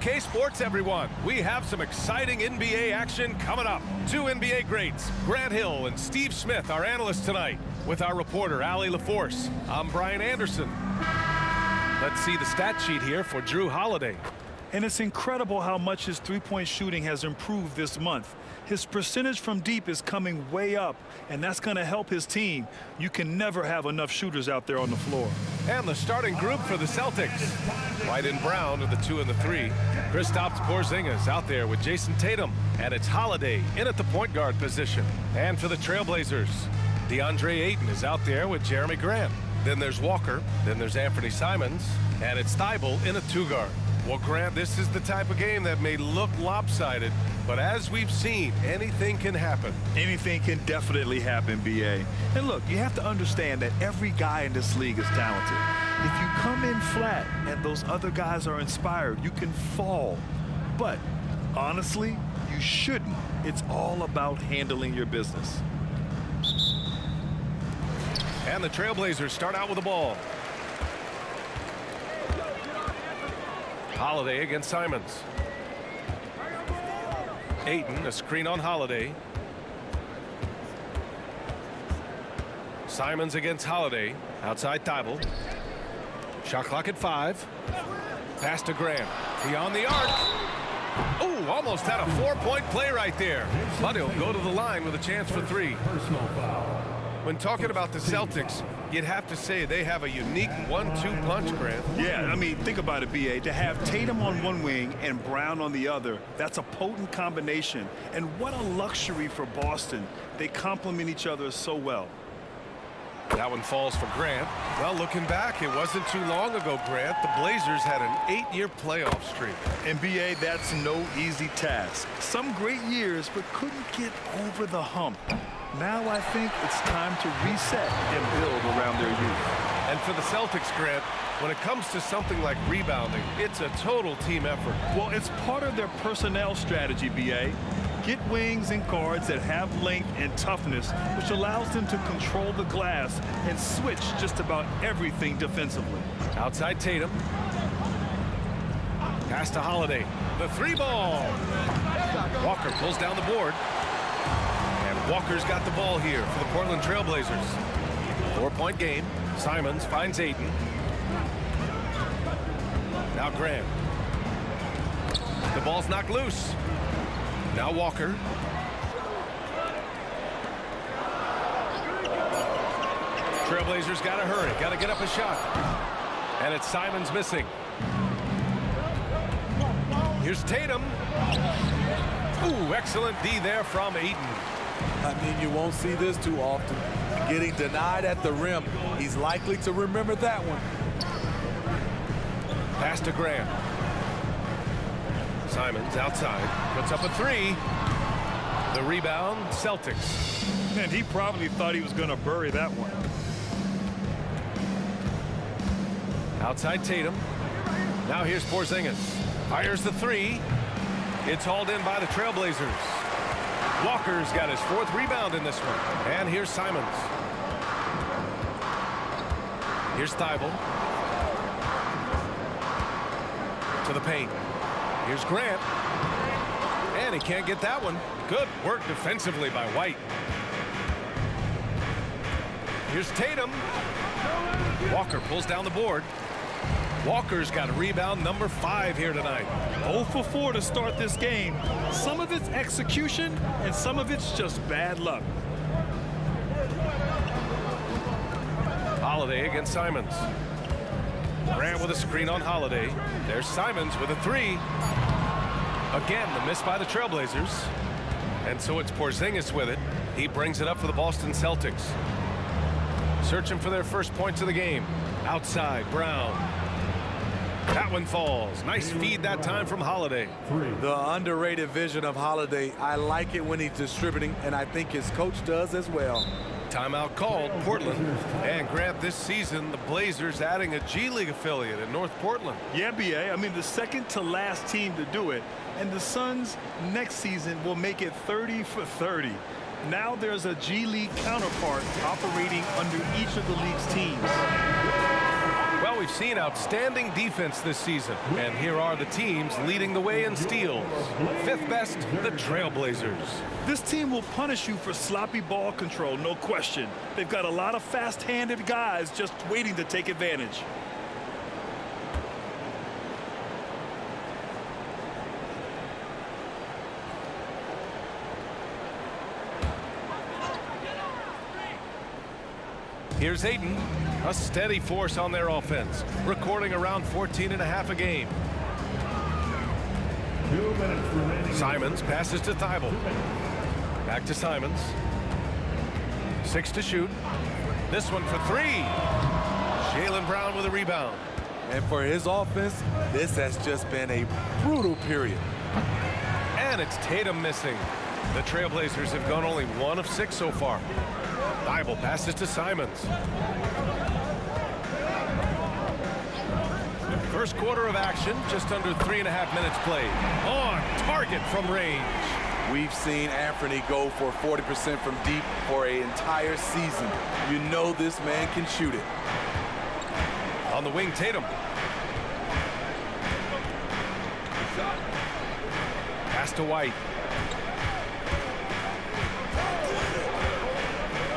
Okay, sports everyone, we have some exciting NBA action coming up. Two NBA greats, Grant Hill and Steve Smith, our analysts tonight, with our reporter, Allie LaForce. I'm Brian Anderson. Let's see the stat sheet here for Drew Holiday. And it's incredible how much his three-point shooting has improved this month. His percentage from deep is coming way up, and that's going to help his team. You can never have enough shooters out there on the floor. And the starting group for the Celtics. White and Brown are the 2 and the 3. Kristaps Porzingis out there with Jason Tatum. And it's Holiday in at the point guard position. And for the Trailblazers, DeAndre Ayton is out there with Jeremy Grant. Then there's Walker. Then there's Anthony Simons. And it's Thibault in a 2-guard. Well, Grant, this is the type of game that may look lopsided, but as we've seen, anything can happen. Anything can definitely happen, B.A. And look, you have to understand that every guy in this league is talented. If you come in flat and those other guys are inspired, you can fall. But honestly, you shouldn't. It's all about handling your business. And the Trailblazers start out with the ball. Holiday against Simons. Ayton, a screen on Holiday. Simons against Holiday. Outside Thibault. Shot clock at 5. Pass to Grant. Beyond the arc. Oh, almost had a 4-point play right there. But he'll go to the line with a chance for 3. When talking about the Celtics, you'd have to say they have a unique 1-2 punch, Grant. Yeah, I mean, think about it, B.A. To have Tatum on one wing and Brown on the other, that's a potent combination. And what a luxury for Boston. They complement each other so well. That one falls for Grant. Well, looking back, it wasn't too long ago, Grant. The Blazers had an 8-year playoff streak. And, B.A., that's no easy task. Some great years, but couldn't get over the hump. Now I think it's time to reset and build around their youth. And for the Celtics, Grant, when it comes to something like rebounding, it's a total team effort. Well, it's part of their personnel strategy, B.A. Get wings and guards that have length and toughness, which allows them to control the glass and switch just about everything defensively. Outside Tatum. Pass to Holiday. The 3-ball. Walker pulls down the board. And Walker's got the ball here for the Portland Trailblazers. 4-point game. Simons finds Ayton. Now Grant. The ball's knocked loose. Now Walker. Trailblazers got to hurry. Got to get up a shot. And it's Simons missing. Here's Tatum. Ooh, excellent D there from Ayton. I mean, you won't see this too often. Getting denied at the rim. He's likely to remember that one. Pass to Grant. Simons outside. Puts up a 3. The rebound, Celtics. And he probably thought he was going to bury that one. Outside Tatum. Now here's Porzingis. Fires the 3. It's hauled in by the Trailblazers. Walker's got his 4th rebound in this one. And here's Simons. Here's Thibault. To the paint. Here's Grant. And he can't get that one. Good work defensively by White. Here's Tatum. Walker pulls down the board. Walker's got a rebound number 5 here tonight. 0 for 4 to start this game. Some of it's execution and some of it's just bad luck. Holiday against Simons. Grant with a screen on Holiday. There's Simons with a 3. Again, the miss by the Trailblazers. And so it's Porzingis with it. He brings it up for the Boston Celtics. Searching for their first points of the game. Outside, Brown. That one falls. Nice feed that time from Holiday. The underrated vision of Holiday. I like it when he's distributing, and I think his coach does as well. Timeout called, Portland. And Grant, this season, the Blazers adding a G League affiliate in North Portland. Yeah, B.A. I mean, the second to last team to do it. And the Suns next season will make it 30 for 30. Now there's a G League counterpart operating under each of the league's teams. Well, we've They've seen outstanding defense this season, and here are the teams leading the way in steals. Fifth best, the Trailblazers. This team will punish you for sloppy ball control, no question. They've got a lot of fast-handed guys just waiting to take advantage. Here's Ayton, a steady force on their offense, recording around 14.5 a game. Simons passes to Thibault. Back to Simons. 6 to shoot. This one for 3. Jaylen Brown with a rebound. And for his offense, this has just been a brutal period. And it's Tatum missing. The Trailblazers have gone only 1 of 6 so far. Thibault passes to Simons. First quarter of action, just under 3.5 minutes played. On target from range. We've seen Anthony go for 40% from deep for an entire season. You know this man can shoot it. On the wing, Tatum. Pass to White.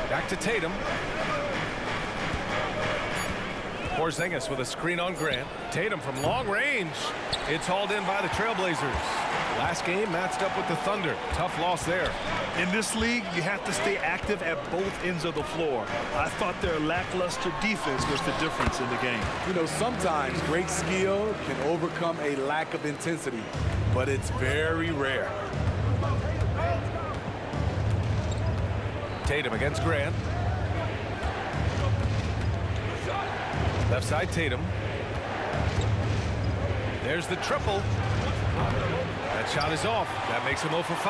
Back to Tatum. Porzingis with a screen on Grant. Tatum from long range. It's hauled in by the Trailblazers. Last game matched up with the Thunder. Tough loss there. In this league, you have to stay active at both ends of the floor. I thought their lackluster defense was the difference in the game. You know, sometimes great skill can overcome a lack of intensity, but it's very rare. Tatum against Grant. Left side, Tatum. There's the triple. That shot is off. That makes him 0 for 5.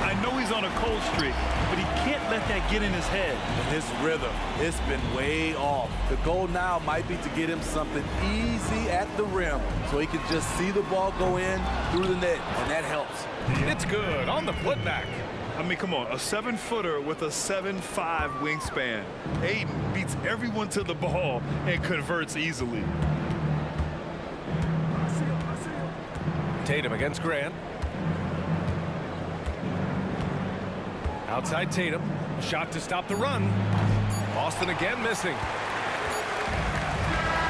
I know he's on a cold streak, but he can't let that get in his head. And his rhythm, it's been way off. The goal now might be to get him something easy at the rim so he can just see the ball go in through the net, and that helps. It's good on the putback. I mean, come on, a 7-footer with a 7'5" wingspan. Ayton beats everyone to the ball and converts easily. Tatum against Grant. Outside Tatum. Shot to stop the run. Boston again missing.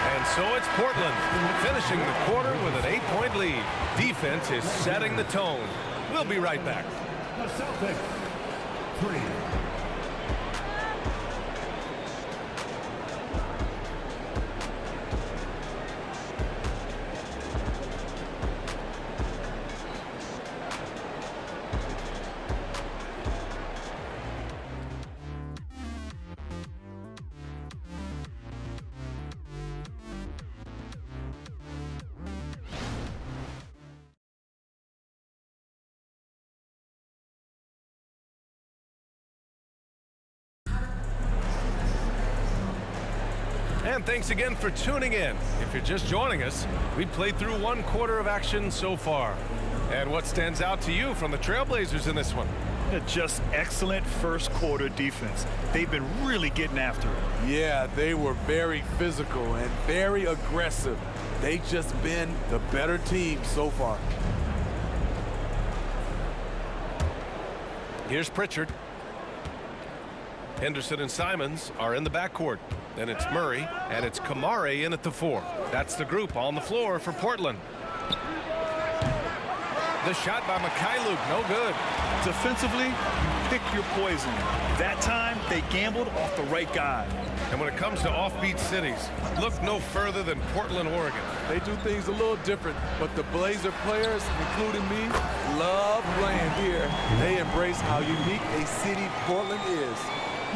And so it's Portland finishing the quarter with an 8-point lead. Defense is setting the tone. We'll be right back. The Celtics, 3. And thanks again for tuning in. If you're just joining us, we've played through 1 quarter of action so far. And what stands out to you from the Trailblazers in this one? Just excellent first quarter defense. They've been really getting after it. Yeah, they were very physical and very aggressive. They've just been the better team so far. Here's Pritchard. Henderson and Simons are in the backcourt. Then it's Murray, and it's Kamare in at the 4. That's the group on the floor for Portland. The shot by Mikhailuk, no good. Defensively, pick your poison. That time, they gambled off the right guy. And when it comes to offbeat cities, look no further than Portland, Oregon. They do things a little different, but the Blazer players, including me, love playing here. They embrace how unique a city Portland is.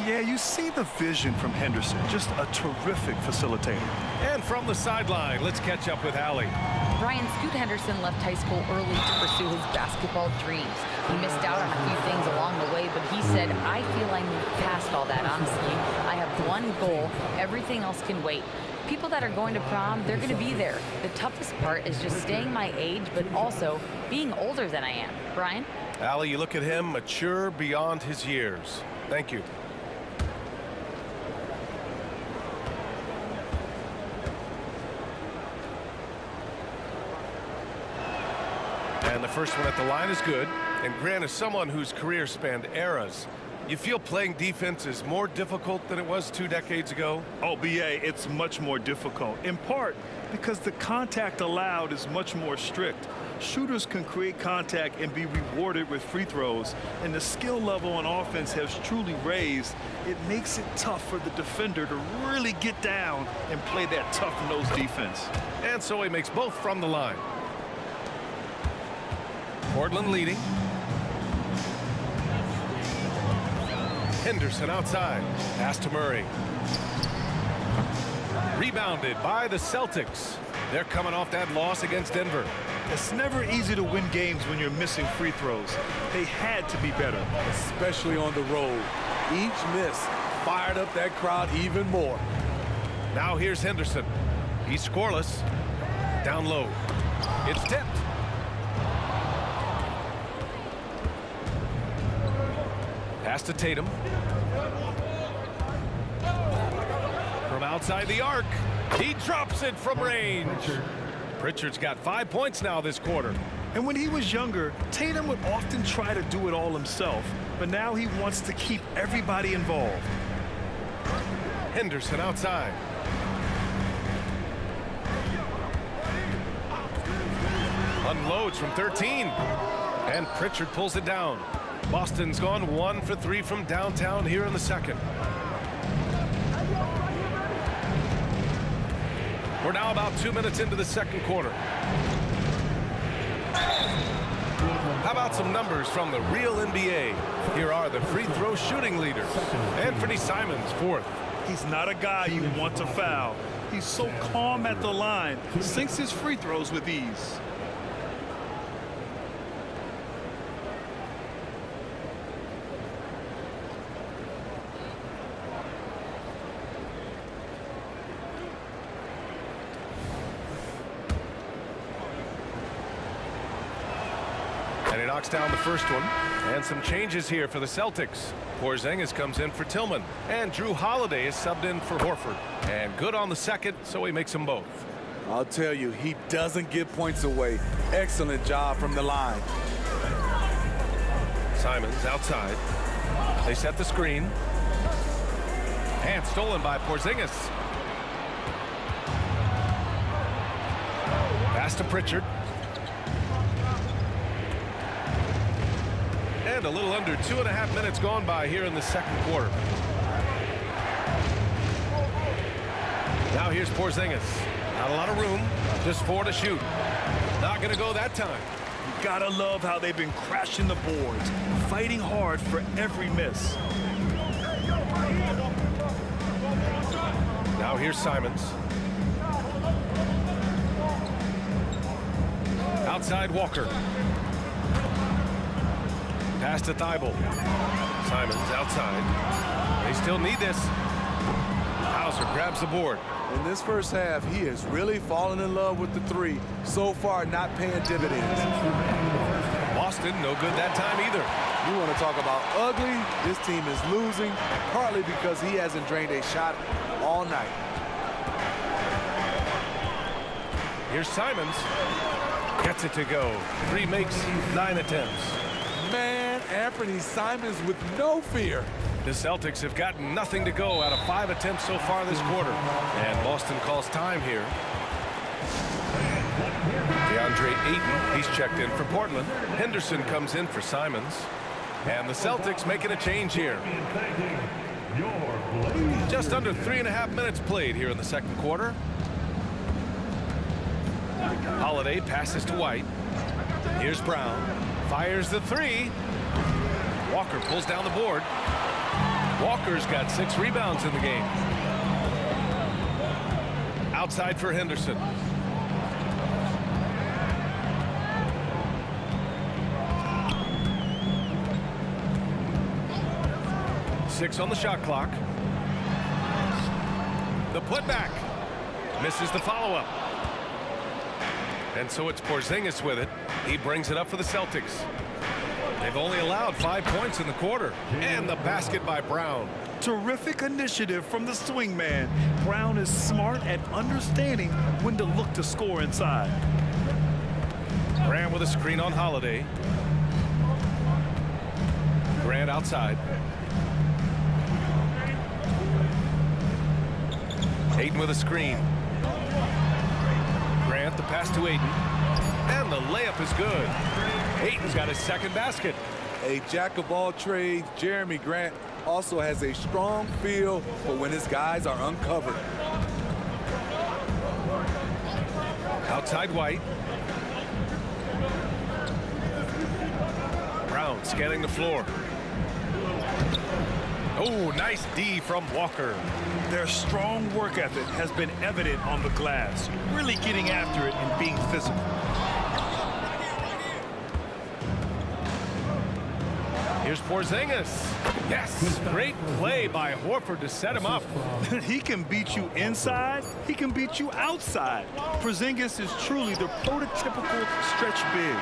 Yeah, you see the vision from Henderson. Just a terrific facilitator. And from the sideline, let's catch up with Allie. Brian, Scoot Henderson left high school early to pursue his basketball dreams. He missed out on a few things along the way, but he said, I feel I moved past all that, honestly. I have one goal. Everything else can wait. People that are going to prom, they're going to be there. The toughest part is just staying my age, but also being older than I am. Brian? Allie, you look at him, mature beyond his years. Thank you. And the first one at the line is good. And Grant is someone whose career spanned eras. You feel playing defense is more difficult than it was 2 decades ago? Oh, BA, it's much more difficult, in part because the contact allowed is much more strict. Shooters can create contact and be rewarded with free throws, and the skill level on offense has truly raised. It makes it tough for the defender to really get down and play that tough-nosed defense. And so he makes both from the line. Portland leading. Henderson outside. Pass to Murray. Rebounded by the Celtics. They're coming off that loss against Denver. It's never easy to win games when you're missing free throws. They had to be better. Especially on the road. Each miss fired up that crowd even more. Now here's Henderson. He's scoreless. Down low. It's tipped. Pass to Tatum. From outside the arc. He drops it from range. Pritchard's got 5 points now this quarter. And when he was younger, Tatum would often try to do it all himself. But now he wants to keep everybody involved. Henderson outside. Unloads from 13. And Pritchard pulls it down. Boston's gone 1 for 3 from downtown here in the second. We're now about 2 minutes into the second quarter. How about some numbers from the real NBA? Here are the free throw shooting leaders. Anthony Simons, 4th. He's not a guy you want to foul. He's so calm at the line, sinks his free throws with ease. And he knocks down the first one. And some changes here for the Celtics. Porzingis comes in for Tillman. And Drew Holiday is subbed in for Horford. And good on the second, so he makes them both. I'll tell you, he doesn't give points away. Excellent job from the line. Simons outside. They set the screen. And stolen by Porzingis. Pass to Pritchard. And a little under 2.5 minutes gone by here in the second quarter. Now here's Porzingis. Not a lot of room, just 4 to shoot. Not going to go that time. You gotta love how they've been crashing the boards, fighting hard for every miss. Now here's Simons. Outside Walker. Pass to Thibault. Simons outside. They still need this. Hauser grabs the board. In this first half, he has really fallen in love with the three. So far, not paying dividends. Boston, no good that time either. You want to talk about ugly? This team is losing, partly because he hasn't drained a shot all night. Here's Simons. Gets it to go. 3 makes, 9 attempts. Man, Anthony Simons with no fear. The Celtics have gotten nothing to go out of 5 attempts so far this quarter. And Boston calls time here. DeAndre Ayton, he's checked in for Portland. Henderson comes in for Simons. And the Celtics making a change here. Just under 3.5 minutes played here in the second quarter. Holiday passes to White. Here's Brown. Fires the 3. Walker pulls down the board. Walker's got 6 rebounds in the game. Outside for Henderson. Six on the shot clock. The putback. Misses the follow-up. And so it's Porzingis with it. He brings it up for the Celtics. They've only allowed 5 points in the quarter. And the basket by Brown. Terrific initiative from the swing man. Brown is smart at understanding when to look to score inside. Grant with a screen on Holiday. Grant outside. Ayton with a screen. Grant the pass to Ayton. And the layup is good. Ayton's got his second basket. A jack of all trades, Jeremy Grant also has a strong feel for when his guys are uncovered. Outside White. Brown scanning the floor. Oh, nice D from Walker. Their strong work ethic has been evident on the glass, really getting after it and being physical. Here's Porzingis. Yes, great play by Horford to set him up. He can beat you inside, he can beat you outside. Porzingis is truly the prototypical stretch big.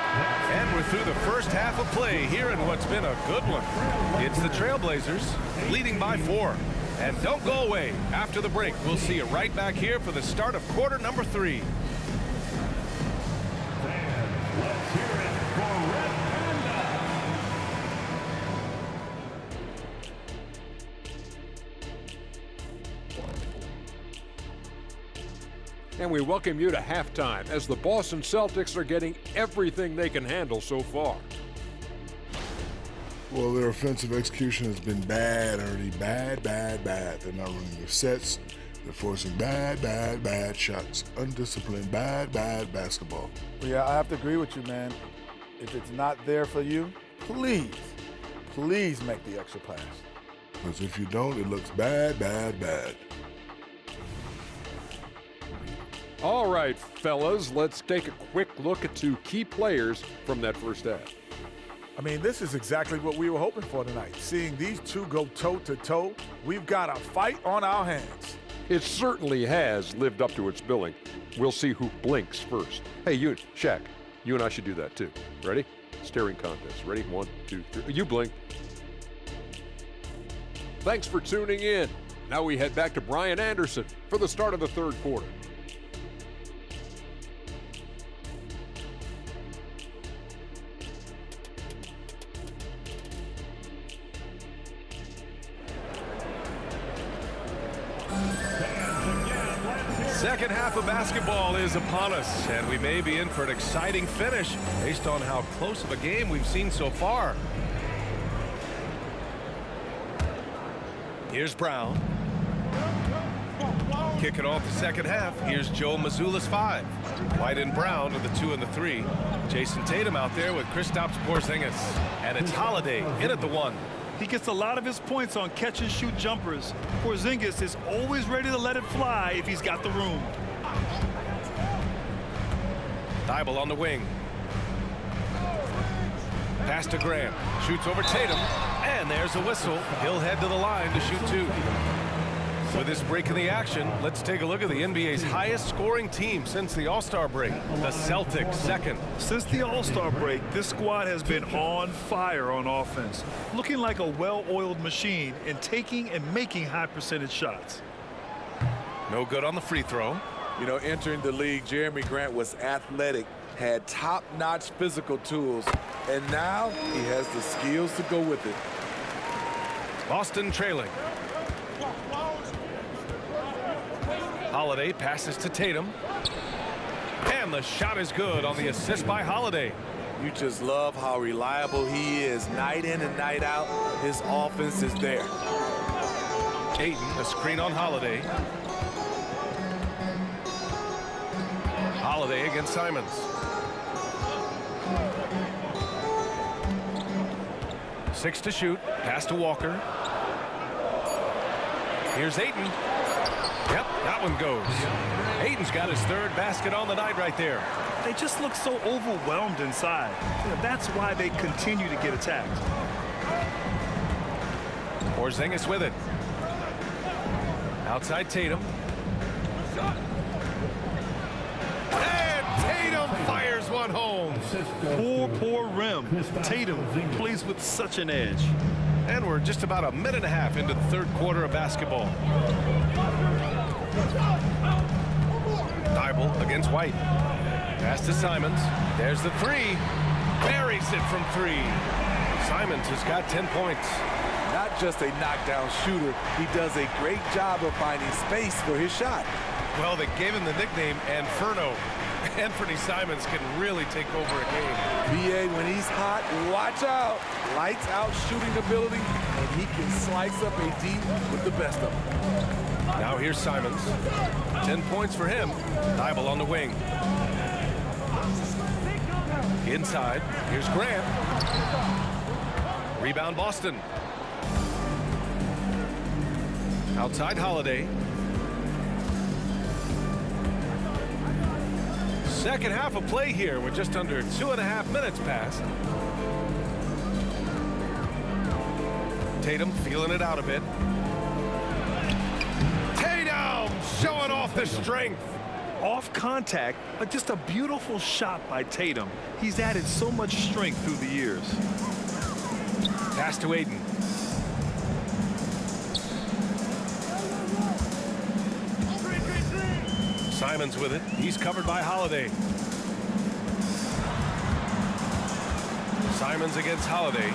And we're through the first half of play here in what's been a good one. It's the Trailblazers leading by 4. And don't go away. After the break, we'll see you right back here for the start of quarter number 3. And we welcome you to halftime as the Boston Celtics are getting everything they can handle so far. Well, their offensive execution has been bad already. Bad. They're not running their sets. They're forcing bad shots. Undisciplined, bad basketball. Well, yeah, I have to agree with you, man. If it's not there for you, please make the extra pass. Because if you don't, it looks bad. All right, fellas, let's take a quick look at 2 key players from that first half. I mean, this is exactly what we were hoping for tonight. Seeing these 2 go toe-to-toe, we've got a fight on our hands. It certainly has lived up to its billing. We'll see who blinks first. Hey, Shaq, you and I should do that too. Ready? Staring contest. Ready? 1, 2, 3. You blink. Thanks for tuning in. Now we head back to Brian Anderson for the start of the third quarter. Second half of basketball is upon us, and we may be in for an exciting finish based on how close of a game we've seen so far. Here's Brown. Kicking off the second half, here's Joe Mazzulla's 5. White and Brown are the 2 and the 3. Jason Tatum out there with Kristaps Porzingis. And it's Holiday in at the 1. He gets a lot of his points on catch-and-shoot jumpers. Porzingis is always ready to let it fly if he's got the room. Thibault on the wing. Pass to Graham. Shoots over Tatum. And there's a whistle. He'll head to the line to shoot 2. With this break in the action, let's take a look at the NBA's highest scoring team since the All-Star break. The Celtics second. Since the All-Star break, this squad has been on fire on offense, looking like a well-oiled machine and taking and making high percentage shots. No good on the free throw. You know, entering the league, Jeremy Grant was athletic, had top-notch physical tools, and now he has the skills to go with it. Boston trailing. Holiday passes to Tatum. And the shot is good on the assist by Holiday. You just love how reliable he is. Night in and night out, his offense is there. Ayton, a screen on Holiday. Holiday against Simons. Six to shoot. Pass to Walker. Here's Ayton. Yep, that one goes. Ayton's got his 3rd basket on the night right there. They just look so overwhelmed inside. That's why they continue to get attacked. Porzingis with it. Outside Tatum. And Tatum fires one home. Poor rim. Tatum plays with such an edge. And we're just about a minute and a half into the third quarter of basketball. Thibault against White. Pass to Simons. There's the three. Buries it from three. Simons has got 10 points. Not just a knockdown shooter, he does a great job of finding space for his shot. Well, they gave him the nickname Inferno. Anthony Simons can really take over a game. BA, when he's hot, watch out. Lights out shooting ability, and he can slice up a D with the best of them. Now here's Simons. 10 points for him. Thibault on the wing. Inside, here's Grant. Rebound Boston. Outside Holiday. Second half of play here with just under 2.5 minutes passed. Tatum feeling it out a bit. Tatum showing off the strength. Off contact, but just a beautiful shot by Tatum. He's added so much strength through the years. Pass to Aiden. Simons with it. He's covered by Holiday. Simons against Holiday.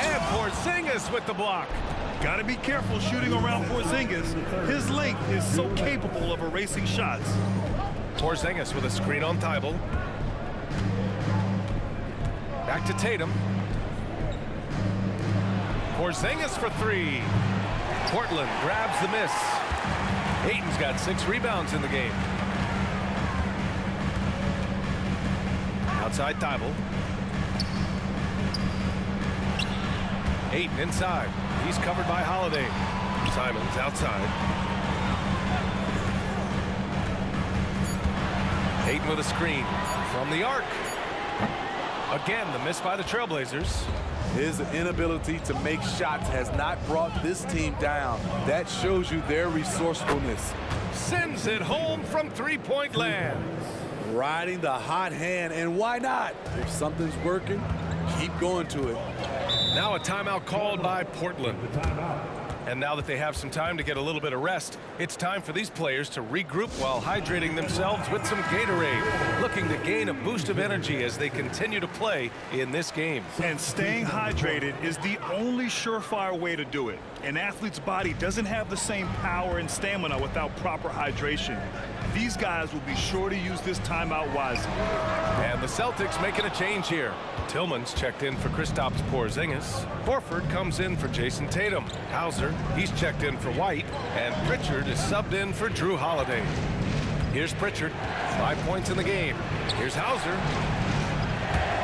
And Porzingis with the block. Got to be careful shooting around Porzingis. His length is so capable of erasing shots. Porzingis with a screen on Thibault. Back to Tatum. Porzingis for three. Portland grabs the miss. Ayton's got 6 rebounds in the game. Outside Thibault. Ayton inside. He's covered by Holiday. Simons outside. Ayton with a screen from the arc. Again, the miss by the Trailblazers. His inability to make shots has not brought this team down. That shows you their resourcefulness. Sends it home from three-point land. Riding the hot hand, and why not? If something's working, keep going to it. Now a timeout called by Portland. And now that they have some time to get a little bit of rest, it's time for these players to regroup while hydrating themselves with some Gatorade, looking to gain a boost of energy as they continue to play in this game. And staying hydrated is the only surefire way to do it. An athlete's body doesn't have the same power and stamina without proper hydration. These guys will be sure to use this timeout wisely. And the Celtics making a change here. Tillman's checked in for Kristaps Porzingis. Horford comes in for Jason Tatum. Hauser, he's checked in for White. And Pritchard is subbed in for Drew Holiday. Here's Pritchard, 5 points in the game. Here's Hauser.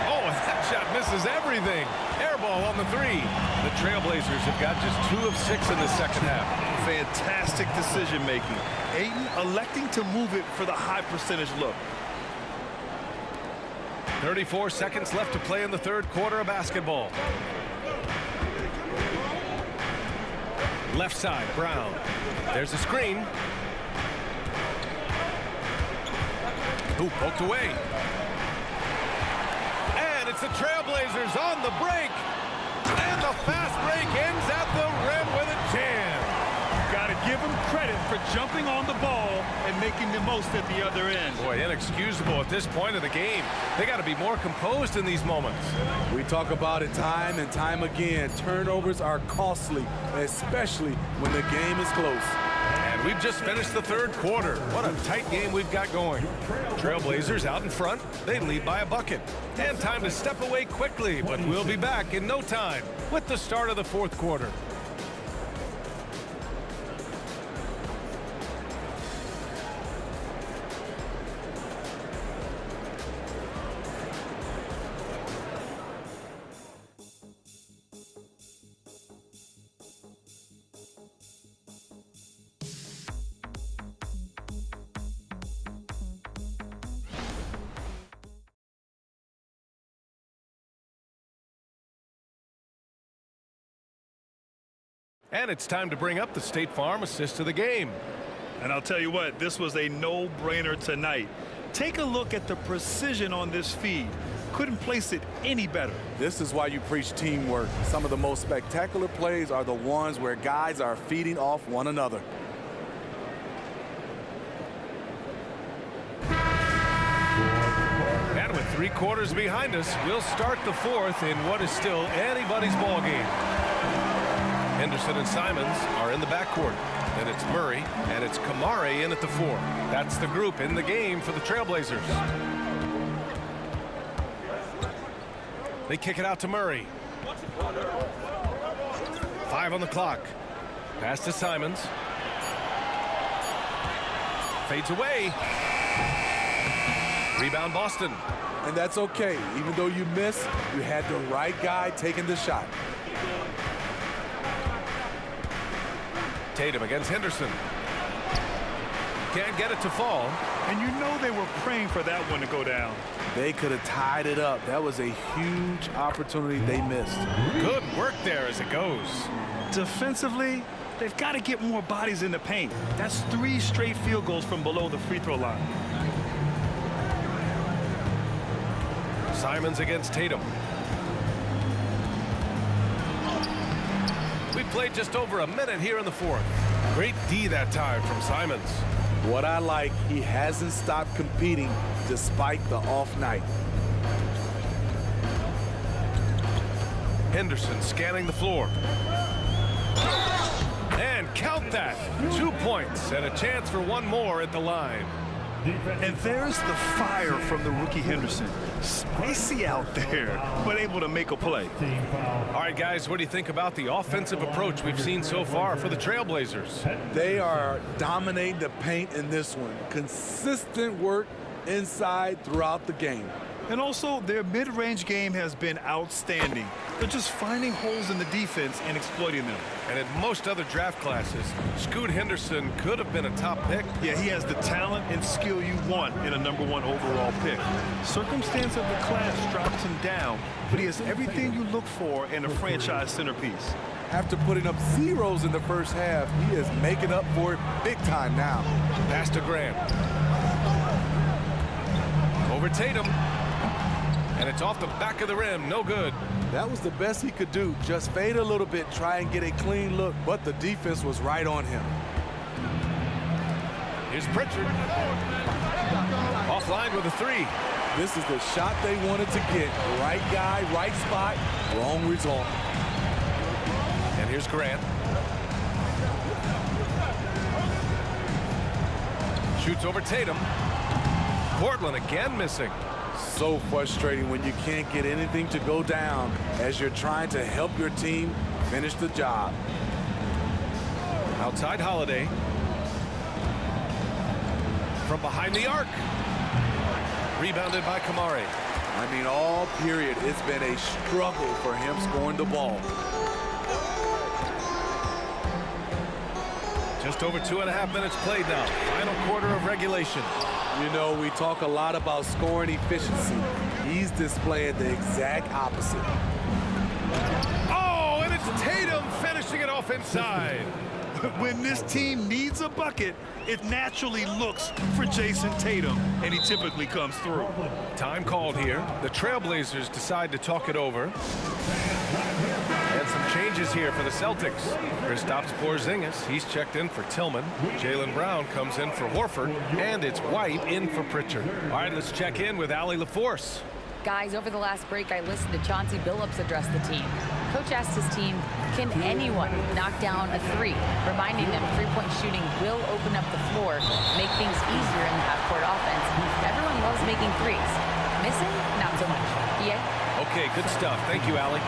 Oh, and that shot misses everything. Air ball on the three. The Trailblazers have got just 2 of 6 in the second half. Fantastic decision making. Ayton electing to move it for the high percentage look. 34 seconds left to play in the third quarter of basketball. Left side, Brown. There's a screen. Ooh, poked away. And it's the Trailblazers on the break. And the fast break ends at the rim with a jam. Got to give him credit for jumping on the ball and making the most at the other end. Boy, inexcusable at this point of the game. They got to be more composed in these moments. We talk about it time and time again. Turnovers are costly, especially when the game is close. And we've just finished the third quarter. What a tight game we've got going. Trailblazers out in front. They lead by a bucket. And time to step away quickly, but we'll be back in no time with the start of the fourth quarter. And it's time to bring up the State Farm assist of the game. And I'll tell you what, this was a no-brainer tonight. Take a look at the precision on this feed. Couldn't place it any better. This is why you preach teamwork. Some of the most spectacular plays are the ones where guys are feeding off one another. 3 quarters behind us. We'll start the 4th in what is still anybody's ball game. Henderson and Simons are in the backcourt. Then it's Murray, and it's Kamari in at the 4. That's the group in the game for the Trailblazers. They kick it out to Murray. 5 on the clock. Pass to Simons. Fades away. Rebound Boston. And that's okay. Even though you miss, you had the right guy taking the shot. Tatum against Henderson. Can't get it to fall. And you know they were praying for that one to go down. They could have tied it up. That was a huge opportunity they missed. Good work there as it goes. Defensively, they've got to get more bodies in the paint. That's 3 straight field goals from below the free throw line. Simons against Tatum. We played just over a minute here in the 4th. Great D that time from Simons. What I like, he hasn't stopped competing despite the off night. Henderson scanning the floor. And count that. 2 points and a chance for one more at the line. And there's the fire from the rookie Henderson. Spicy out there, but able to make a play. All right, guys, what do you think about the offensive approach we've seen so far for the Trailblazers? They are dominating the paint in this one. Consistent work inside throughout the game. And also, their mid-range game has been outstanding. They're just finding holes in the defense and exploiting them. And in most other draft classes, Scoot Henderson could have been a top pick. Yeah, he has the talent and skill you want in a #1 overall pick. Circumstance of the class drops him down, but he has everything you look for in a franchise centerpiece. After putting up zeros in the first half, he is making up for it big time now. Pass to Grant. Over Tatum. And it's off the back of the rim. No good. That was the best he could do. Just fade a little bit, try and get a clean look, but the defense was right on him. Here's Pritchard. Offline with a 3. This is the shot they wanted to get. Right guy, right spot, wrong result. And here's Grant. Shoots over Tatum. Portland again missing. So frustrating when you can't get anything to go down as you're trying to help your team finish the job. Outside Holiday. From behind the arc. Rebounded by Kamari. I mean, all period, it's been a struggle for him scoring the ball. Just over 2.5 minutes played now. Final quarter of regulation. You know, we talk a lot about scoring efficiency. He's displaying the exact opposite. Oh, and it's Tatum finishing it off inside. When this team needs a bucket, it naturally looks for Jason Tatum, and he typically comes through. Time called here. The Trailblazers decide to talk it over. And some changes here for the Celtics. Kristaps Porzingis, he's checked in for Tillman. Jaylen Brown comes in for Horford. And it's White in for Pritchard. All right, let's check in with Allie LaForce. Guys, over the last break, I listened to Chauncey Billups address the team. Coach asked his team, can anyone knock down a 3? Reminding them 3-point shooting will open up the floor, make things easier in the half-court offense. Everyone loves making 3s. Missing? Not so much. Yeah? Okay, good stuff. Thank you, Allie.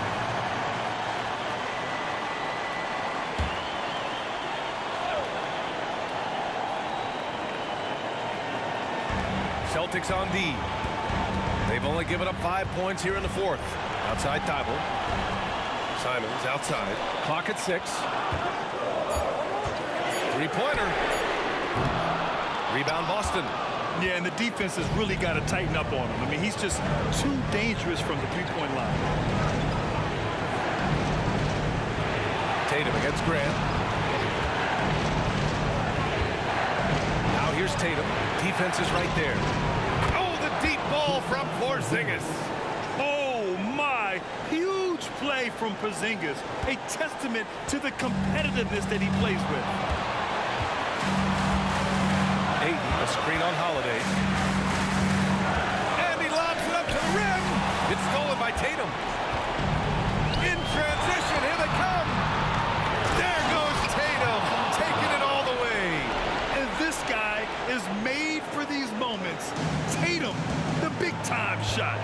Celtics on D. They've only given up 5 points here in the 4th. Outside Thibault. Simons outside. Clock at 6. 3-pointer. Rebound Boston. Yeah, and the defense has really got to tighten up on him. I mean, he's just too dangerous from the 3-point line. Tatum against Grant. Now here's Tatum. Defense is right there. Oh, the deep ball from Porzingis. Oh, my. Huge play from Porzingis. A testament to the competitiveness that he plays with. Ayton, a screen on Holiday. And he lobs it up to the It's stolen by Tatum. In transition, here they come. There goes Tatum, taking it all the way. And this guy is made for these moments. Tatum, the big-time shot.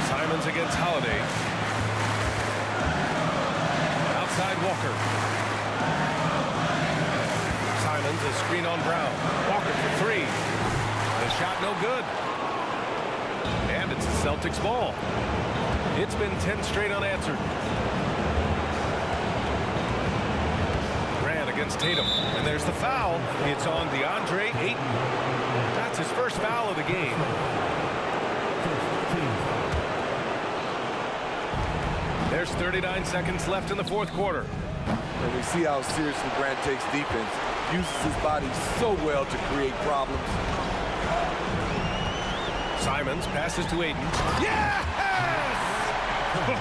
Simons against Holiday. Outside Walker. Simons, a screen on Brown. Walker for three. The shot no good. And it's the Celtics ball. It's been 10 straight unanswered. Grant against Tatum. And there's the foul. It's on DeAndre Ayton. That's his first foul of the game. There's 39 seconds left in the fourth quarter. And we see how seriously Grant takes defense. Uses his body so well to create problems. Simons passes to Ayton. Yes!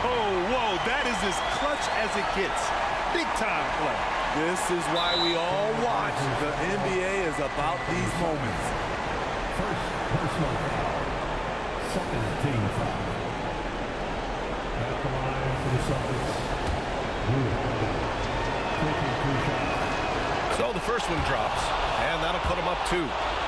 Whoa, that is as clutch as it gets. Big time play. This is why we all watch. The NBA is about these moments. First personal foul. Second team foul. At the line for the Celtics. Taking 2 shots. So the first one drops, and that'll put him up 2.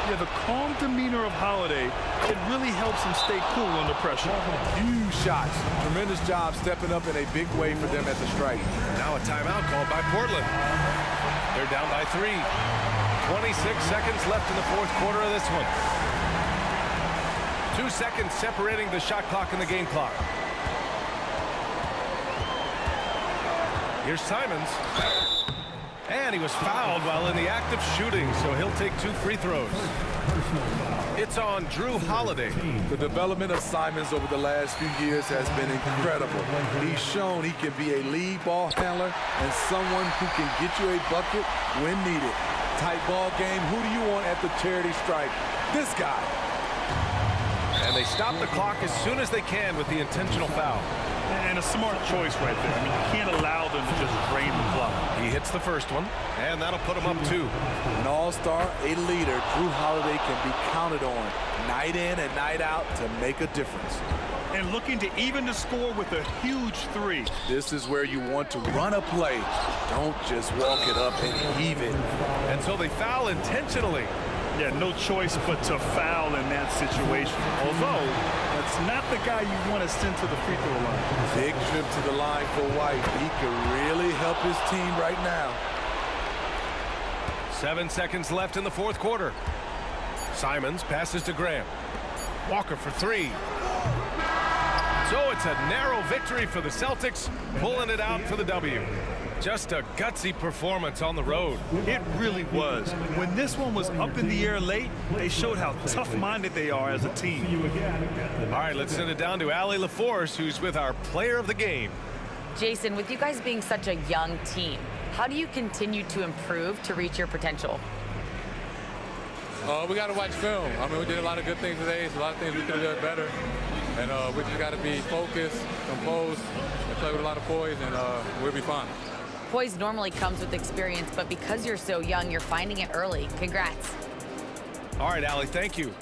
Yeah, the calm demeanor of Holiday, it really helps him stay cool under pressure. Huge shots. Tremendous job stepping up in a big way for them at the strike. Now a timeout called by Portland. They're down by 3. 26 seconds left in the fourth quarter of this one. 2 seconds separating the shot clock and the game clock. Here's Simons. And he was fouled while in the act of shooting, so he'll take 2 free throws. It's on Drew Holiday. The development of Simons over the last few years has been incredible. He's shown he can be a lead ball handler and someone who can get you a bucket when needed. Tight ball game. Who do you want at the charity stripe? This guy. And they stop the clock as soon as they can with the intentional foul. And a smart choice right there. I mean, you can't allow them to just drain the clock. He hits the first one, and that'll put him up 2. An all-star, a leader, Drew Holiday can be counted on night in and night out to make a difference. And looking to even the score with a huge 3. This is where you want to run a play. Don't just walk it up and heave it. And so they foul intentionally. Yeah, no choice but to foul in that situation. Although, that's not the guy you want to send to the free throw line. Big trip to the line for White. He could really help his team right now. 7 seconds left in the fourth quarter. Simons passes to Graham. Walker for 3. So it's a narrow victory for the Celtics, pulling it out for the W. Just a gutsy performance on the road. It really was. When this one was up in the air late, they showed how tough-minded they are as a team. All right, let's send it down to Allie LaForce, who's with our player of the game. Jason, with you guys being such a young team, how do you continue to improve to reach your potential? We got to watch film. I mean, we did a lot of good things today. So a lot of things we could have done better. And we just got to be focused, composed, and play with a lot of poise, and we'll be fine. Poise normally comes with experience, but because you're so young, you're finding it early. Congrats. All right, Allie, thank you.